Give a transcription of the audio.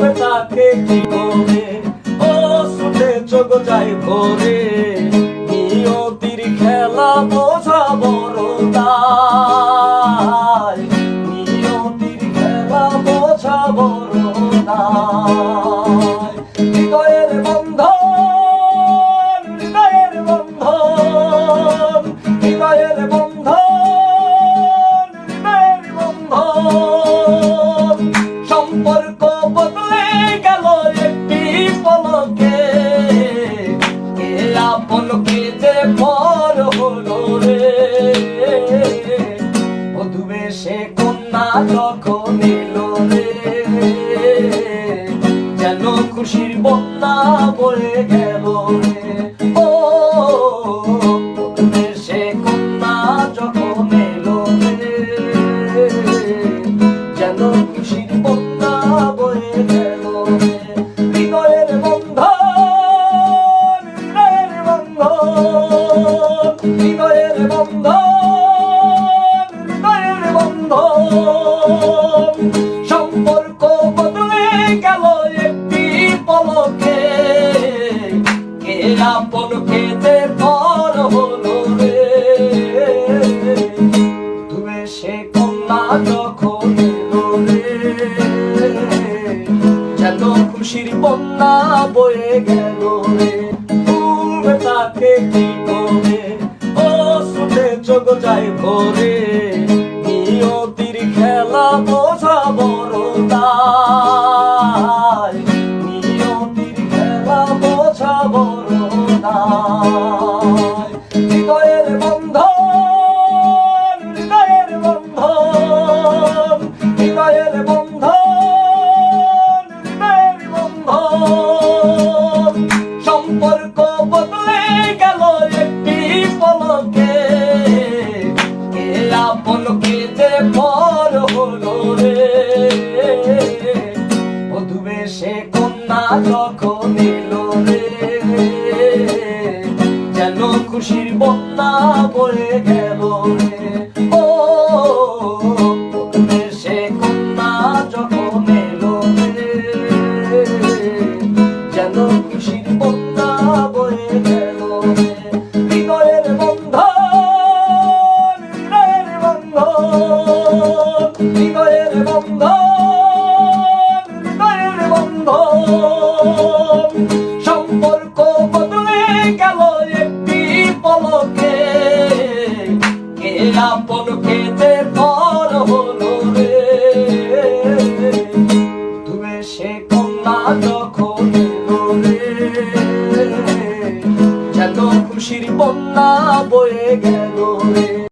ডুবে থাকে কি করে, ও শুনে চোখ যায় ভরে, নিয়তির খেলা বোঝা বড় দায়, নিয়তির খেলা বোঝা বড় দায়। হৃদয়ের বন্ধন, হৃদয়ের বন্ধন, হৃদয়ের বন্ধন, হৃদয়ের বন্ধন, সম্পর্ক বদলে গেল একটি পলকে, কে আপন কে যে পর হলো রে, বধূ বেশে কন্যা যখন এলো রে, যেন খুশির বন্যা বয়ে গেল রে। ও বধূ বেশে কন্যা যখন এলো রে, যেন খুশির বন্যা বয়ে গেল রে। হৃদয়ের বন্ধন, হৃদয়ের বন্ধন, হৃদয়ের বন্ধন, হৃদয়ের বন্ধন, সম্পর্ক বদলে গেল একটি পলকে, কে আপন কে যে পর হলো রে, তুমি সে কন্যা যখন এলো রে, যেন খুশির বন্যা বয়ে গেল রে। ডুবে থাকে কি করে, ও শুনে চোখ যায় ভরে, নিয়তির খেলা বোঝা বড় দায়, নিয়তির খেলা বোঝা বড় দায়। হৃদয়ের বন্ধন, হৃদয়ের বন্ধন, হৃদয়ের বন্ধন, হৃদয়ের বন্ধন, সম্পর্ক বদলে গেল একটি পলকে, কে আপন কে যে পর হলো রে, বধূ বেশে কন্যা যখন এলো রে, যেন খুশির বন্যা বয়ে গেল রে। ও বধূ বেশে কন্যা যখন এলো রে, যেন খুশির বন্যা বয়ে গেল রে। হৃদয়ের বন্ধন, হৃদয়ের বন্ধন, হৃদয়ের বন্ধন, হৃদয়ের বন্ধন, সম্পর্ক বদলে গেল একটি পলকে, কে আপন কে যে পর হলো রে, তুমি সে কন্যা যখন এলো রে, যেন খুশির বন্যা বয়ে গেল রে।